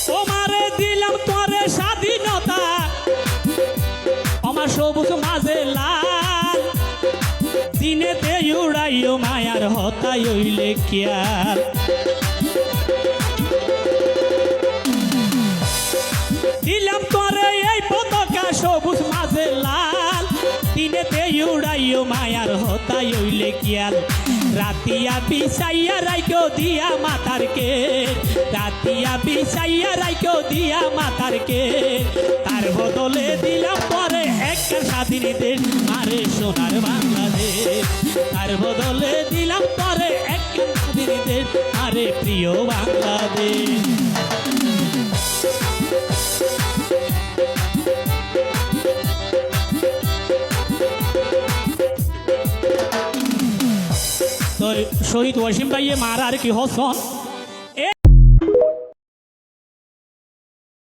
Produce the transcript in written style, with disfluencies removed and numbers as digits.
তোমারে দিলাম তোরে স্বাধীনতা আমার সবুজ মাঝে লাল দিনেতে উড়াইও মায়ার হতাই হইলে খেয়াল দিলাম তোরে এই পতাকা সবুজ মাঝে লাল দিনেতে উড়াইও মায়ার হতাই হইলে খেয়াল রাতিয়া বিছাইয়া রাইকো দিয়া মাতারকে রাতিয়া বিছাইয়া রাইকো দিয়া মাতারকে তার বদলে দিলাম পরে একটা স্বাধীন দেশ আরে সোনার বাংলাদেশ তার বদলে দিলাম পরে একটা স্বাধীন দেশ আরে প্রিয় বাংলাদেশ শহীদ ওয়াসিম ভাইয়ে মারার কি হসন